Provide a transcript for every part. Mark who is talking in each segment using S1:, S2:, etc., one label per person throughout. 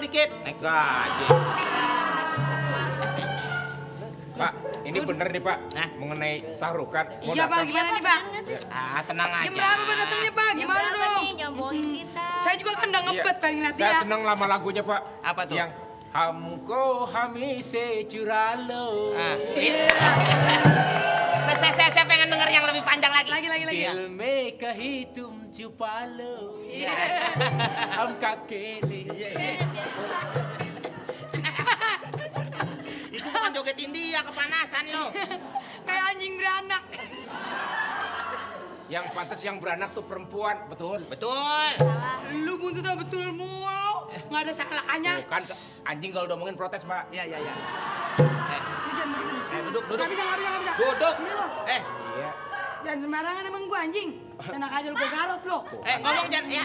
S1: dikit. Naik gaji.
S2: Pak, ini bener nih Pak,
S1: Hah?
S2: mengenai Sahrukan.
S3: Iya Pak, gimana nih Pak?
S1: Tenang aja.
S3: Jam berapa Pak datangnya Pak? Gimana dong?
S4: Jangan bohongin kita.
S3: Saya juga kan udah ngebet pengen lihat
S2: Saya
S3: dia.
S2: seneng lama lagunya Pak.
S1: Apa tuh?
S2: Yang Hamko Hamise Curalo.
S1: Saya pengen denger yang lebih panjang lagi.
S3: Lagi.
S2: Kilme kahitum cupalo. Ham kakele.
S1: Itu bukan jogetin dia, kepanasan lo.
S3: Kayak anjing beranak.
S2: Yang pantas yang beranak tuh perempuan, betul?
S1: Betul.
S3: Lu buntutnya betul mulu. Nggak ada salahnya.
S2: Bukan anjing kalau ngomongin protes Pak.
S1: Iya.
S3: Lu jangan begitu.
S1: Duduk.
S3: Nggak bisa.
S1: Duduk.
S3: Sini lo.
S2: Iya.
S3: Jangan sembarangan emang gua anjing. Enak aja lu gua garot lo.
S1: Ngomong jangan ya.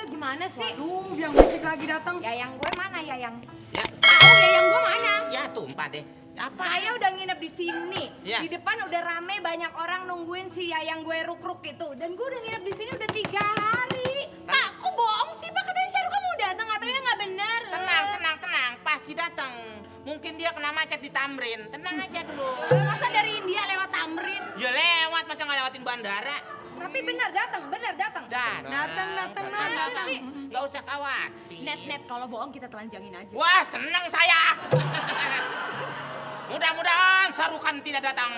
S4: Gimana sih?
S3: Aduh, yang musik lagi datang.
S4: Yayang gue mana Yayang?
S1: Ya.
S4: Tahu Yayang gue mana?
S1: Ya tumpah deh. Apa?
S4: Saya udah nginep di sini.
S1: Ya.
S4: Di depan udah rame banyak orang nungguin si Yayang gue ruk-ruk itu. Dan gue udah nginep di sini udah 3 hari. Pak, kok bohong sih Pak? Katanya Syahrukh mau datang, katanya nggak bener.
S1: Tenang. Pasti datang. Mungkin dia kena macet di Tamrin. Tenang aja dulu.
S4: Masa dari India lewat Tamrin?
S1: Ya lewat, masa nggak lewatin bandara?
S4: Tapi bener datang.
S3: Datang
S4: sih?
S1: Nggak usah khawatir.
S4: Net kalau bohong kita telanjangin aja.
S1: Wah, tenang saya. Mudah-mudahan Sahrukan tidak datang.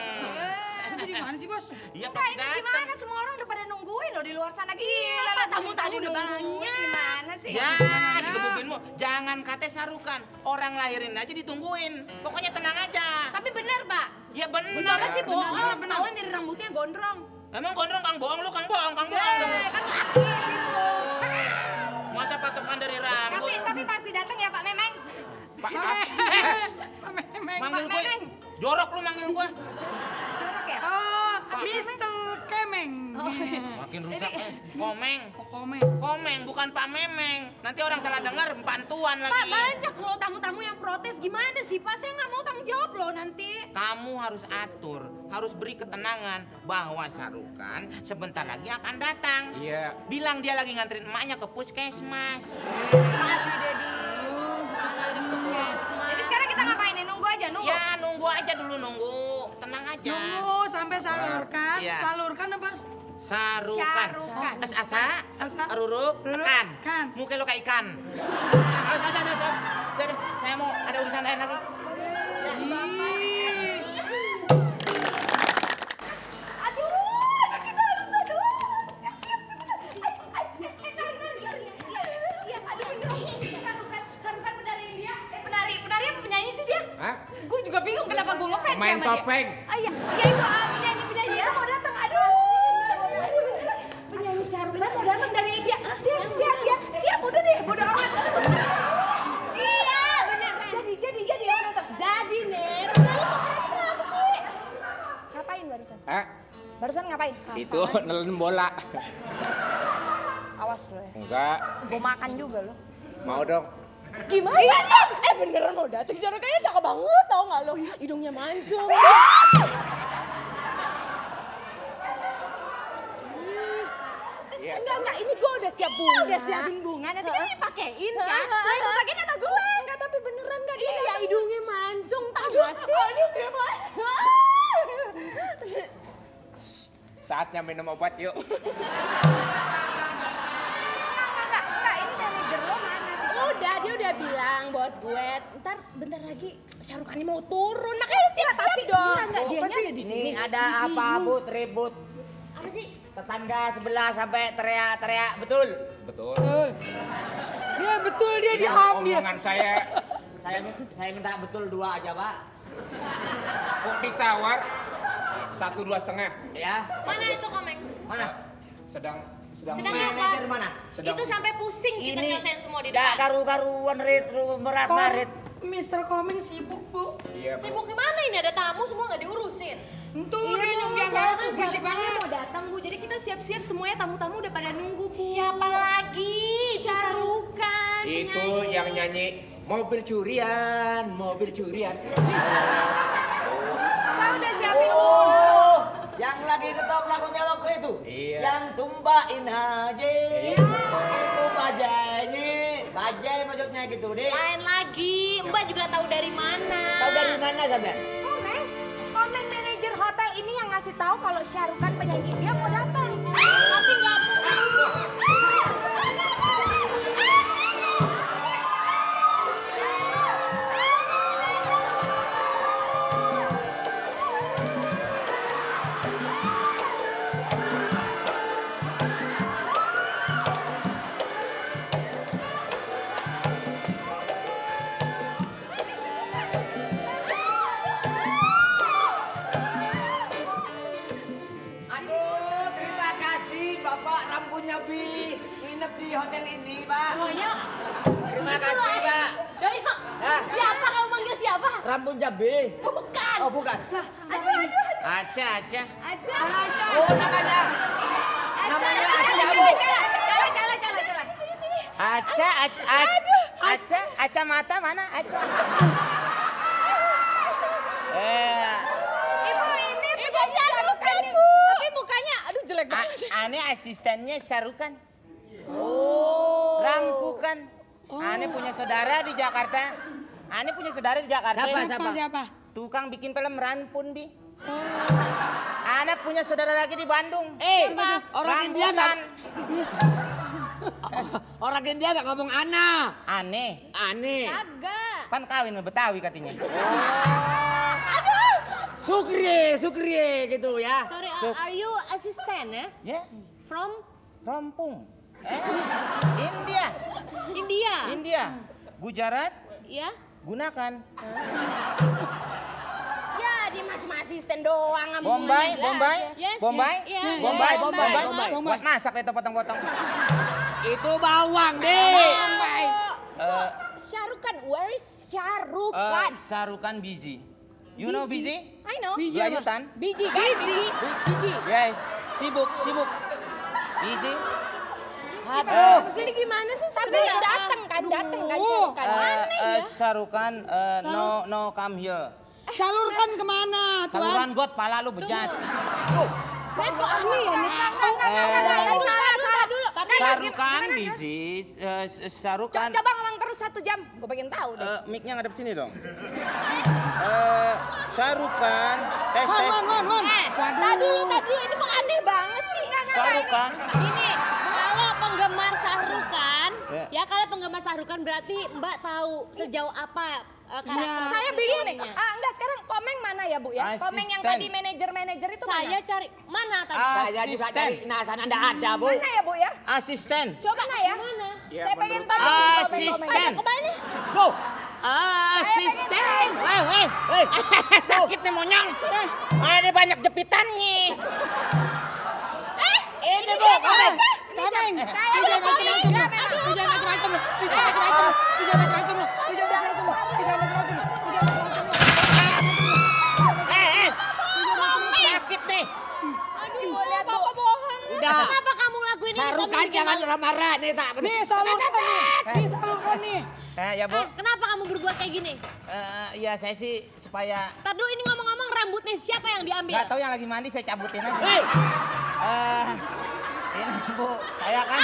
S3: Jadi mana sih bos?
S1: Iya,
S4: Nah,
S1: pasti
S4: ini
S1: datang.
S4: gimana? Semua orang udah pada nungguin loh di luar sana. Gila lah, tamu-tamu udah banyak. Gimana sih?
S1: Ya, digebukinmu. Jangan kata Sahrukan. Orang lahirin aja ditungguin. Pokoknya tenang aja.
S4: Tapi bener, Pak.
S1: Ya bener.
S4: Itu apa sih bohong?
S3: bener.
S4: Ketahuan dari rambutnya gondrong.
S1: Emang gondrong Kang Bohong, lu Kang Bohong.
S4: Kan laki situ.
S1: Masa patokan dari rambut?
S4: Tapi pasti datang ya Pak Memeng.
S1: Pak,
S3: Memeng.
S1: manggil
S4: Pak
S1: gue.
S4: Memeng.
S1: Jorok lu manggil gue.
S4: Jorok ya?
S3: Oh, Mr. Kemeng.
S1: Makin rusak. Komeng.
S3: Komeng.
S1: Bukan Pak Memeng. Nanti orang salah dengar bantuan
S4: Pak
S1: lagi.
S4: banyak loh tamu-tamu yang protes. Gimana sih Pak? Saya nggak mau tanggung jawab loh nanti.
S1: Kamu harus atur, harus beri ketenangan bahwa Sahrukan sebentar lagi akan datang.
S2: Iya.
S1: Bilang dia lagi nganterin emaknya ke puskesmas.
S4: Tadi Dedi. Mana ada puskesmas. Jadi sekarang kita ngapain nih? Nunggu aja, nunggu.
S1: Ya nunggu aja dulu, nunggu. Tenang aja.
S3: Nunggu sampai salurkan.
S1: Iya.
S3: Salurkan apa?
S1: Sahrukan.
S4: Sahrukan.
S1: Asa,
S3: Asa.
S1: ruruk,
S3: Ruruk,
S1: kan.
S3: kan.
S1: Muka lo kayak ikan. Awas. Udah deh, saya mau ada urusan lain lagi.
S4: Penari apa penyanyi sih dia?
S2: Hah?
S4: Gue juga bingung kenapa gue ngefans
S2: Pemain
S4: sama dia.
S2: topeng.
S4: Iya itu penyanyi ya mau datang. Aduh. Penyanyi Sahrukan mau datang dari India. Siap ya. Siap udah deh, bodo amat. Iya, benar. Jadi mau datang. Jadi, Ner. Udah lu sama kenapa sih? Ngapain barusan?
S2: Hah?
S4: Barusan ngapain?
S2: Itu nelen bola.
S4: Awas lo ya.
S2: Enggak.
S4: Gue makan juga lo.
S2: Mau dong.
S4: Gimana? Beneran mau datang. Cara kayaknya cakep banget tau gak lo? Hidungnya mancung. Enggak, ini gue udah siap bunga. Udah siapin bunga, nanti kan dipakein kan? Lo yang pakein atau gue? Enggak, tapi beneran gak dia? Iya, hidungnya mancung, tau gak sih? Hidungnya mancung.
S2: Saatnya minum obat yuk.
S4: Enggak, ini manajer lo mana sih? Udah, dia udah bilang bos gue, ntar bentar lagi Syahrukh ini mau turun, makanya lu siap-siap dong. Enggak, dianya ada di sini.
S5: Ini ada apa but ribut?
S4: Apa sih?
S5: Tetangga sebelah sampai teriak-teriak, betul?
S2: Betul.
S3: Dia betul dia
S2: Ini
S3: diambil.
S2: omongan saya
S5: Saya minta betul 2 aja, Pak.
S2: kok ditawar 1,5
S5: Ya.
S4: Mana itu komeng?
S5: Mana?
S2: sedang
S5: Manajer mana?
S2: sedang
S4: Itu sampai pusing kita
S5: Ini
S4: nyelesain semua di
S5: dak
S4: depan.
S5: karu-karuan rit merat-marit.
S3: Mr. Komeng sibuk bu.
S2: iya.
S4: Sibuk gimana ini ada tamu semua nggak diurusin?
S3: Itu dia yang biasa tuh berisik banget.
S4: mau datang bu, jadi kita siap-siap semuanya tamu-tamu udah pada nunggu bu. Siapa lagi? Syahrukhan.
S2: Itu yang nyanyi mobil curian.
S4: Saya udah siapin.
S5: Oh, yang lagi ngetop lagunya waktu itu.
S2: Iya.
S5: Yang tumbain aja. Itu Pak Jenny. Bajai maksudnya gitu, Dek.
S4: Lain lagi, Mbak juga tahu dari mana.
S5: Tahu dari mana sampean?
S4: Komeng manajer hotel ini yang ngasih tahu kalau Syarukan penyanyi dia mau datang. Tapi nggak mau.
S5: Aduh, terima kasih Bapak Rampunya Bi. Nginep di hotel ini, Pak.
S4: Semuanya.
S5: Terima kasih, Pak.
S4: Yoyo,
S5: Hah?
S4: siapa kamu manggil siapa?
S5: Rampun Jabe.
S4: Bukan.
S5: Oh, bukan.
S4: Aduh.
S1: Aca.
S4: Aja.
S5: Oh, namanya. Namanya Aca, Bu.
S4: Cala. Sini.
S1: Aca mata mana? Aca.
S4: Ibu ini penyanyi Syarukan, Bu. Tapi mukanya aduh jelek banget.
S1: Ane asistennya Syarukan.
S5: Oh.
S1: Rampukan. Ane punya saudara di Jakarta.
S3: Siapa?
S1: Tukang bikin film Ranpun, Bi. Anak punya saudara lagi di Bandung.
S5: Orang India
S1: Rambutan.
S5: Orang India nggak ngomong Ana.
S1: Aneh.
S5: Aneh.
S4: Kagak.
S1: Pan kawin sama Betawi katanya.
S5: Sukri gitu ya.
S4: Sorry, are you assistant ya?
S1: Ya,
S4: From
S1: Rampung. India. Gujarat,
S4: ya?
S1: gunakan.
S4: Ya, dia cuma asisten doang. nggak mau
S1: Bombay.
S4: Yes,
S1: Bombay.
S4: yes.
S1: Bombay.
S5: Bombay.
S1: Buat masak itu potong-potong.
S5: Itu bawang, Dek.
S4: Syarukan, where is Syarukan?
S1: Sarukan busy. You know busy?
S4: I know.
S1: Layutan?
S4: Biji kan? Biji.
S1: Yes, sibuk. Busy.
S4: Sini gimana sih? Tapi datang kan Syarukan. Aneh ya.
S1: Sarukan, no come here.
S3: Salurkan kemana, Tuan?
S1: Saluran got, pala lu bejat.
S4: Kok aneh ya? Salah dulu.
S1: Sarukan busy. Sarukan.
S4: Coba ngomong terus 1 jam. Gue pengen tahu deh.
S1: Mic-nya ngadep sini dong. Sarukan. Tes.
S3: Wan.
S4: Tadi dulu. Ini kok aneh banget sih. Nggak.
S1: Sarukan.
S6: Gini, kalau penggemar Sahrukan,
S1: Ya.
S6: ya kalau penggemar Sahrukan berarti Mbak tahu sejauh apa karakter.
S4: Saya bingung nih.
S6: personanya.
S4: Enggak, sekarang Komeng mana ya, Bu ya? Komeng yang
S1: Asisten.
S4: tadi manajer itu
S6: Saya
S4: mana?
S6: cari mana tadi?
S5: Saya juga cari sana enggak ada, Bu.
S4: Mana ya, Bu ya?
S1: Asisten.
S4: Coba mana ya?
S6: Mana?
S4: Saya pengen tahu
S1: Asisten.
S4: Kemana?
S5: Bu.
S1: Asisten. Weh. Sakit nih monyong. Ada banyak jepitannya.
S5: Ini, Bu. Komeng.
S3: Komeng.
S4: Saya
S3: Jangan
S4: Komeng.
S3: macam-macam lu. Jangan macam-macam lu.
S1: Sakit nih.
S4: Aduh, lihat Bapak bohong.
S5: Udah.
S6: Kenapa kamu ngelakuin ini?
S5: Sarukan
S6: Kamu bikin
S5: jangan
S6: malu.
S5: marah-marah nih, tak.
S3: Nih salurkan nih.
S1: Ya Bu.
S6: Kenapa kamu berbuat kayak gini?
S1: Ya saya sih supaya
S6: Ntar dulu ini ngomong-ngomong rambutnya siapa yang diambil?
S1: nggak tahu yang lagi mandi saya cabutin aja.
S5: Hei.
S1: Ini Bu, saya kan.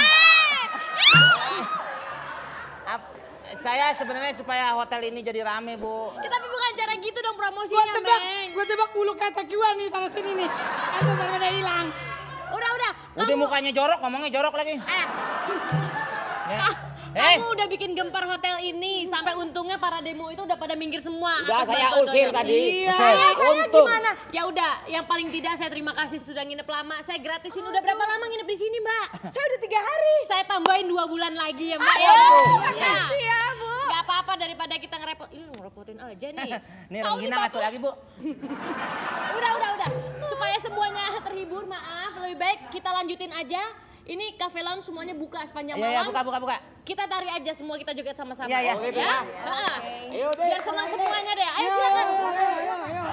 S1: Saya sebenarnya supaya hotel ini jadi rame Bu.
S6: Ya, tapi bukan cara gitu dong promosinya, Meng.
S3: Gua tebak bulu kata kiwan nih tanah sini nih. Atau sampai pada hilang.
S6: Udah.
S1: Udah mukanya jorok, ngomongnya jorok lagi.
S6: Kamu udah bikin gempar hotel ini sampai untungnya para demo itu udah pada minggir semua.
S5: Udah
S6: atas
S5: saya
S6: bantuan
S5: usir
S6: Tony.
S5: tadi.
S3: Iya.
S5: Untung.
S6: Ya udah, yang paling tidak saya terima kasih sudah nginep lama. Saya gratisin. Udah berapa lama nginep di sini, Mbak?
S4: Saya udah 3 hari.
S6: Saya tambahin 2 bulan lagi ya, Mbak.
S4: Makasih ya, Bu.
S6: Gak apa-apa daripada kita ngerepotin aja nih.
S1: Nih Ranggina ngatur lagi Bu.
S6: Udah. Supaya semuanya terhibur, maaf. Lebih baik kita lanjutin aja. Ini cafe lounge semuanya buka sepanjang
S1: Iya,
S6: malam.
S1: buka.
S6: Kita tari aja semua, kita joget sama-sama.
S1: Iya.
S6: Ya? Heeh.
S5: Ayo, Dek.
S6: Biar senang semuanya deh. Ayo silakan.
S3: Ayo.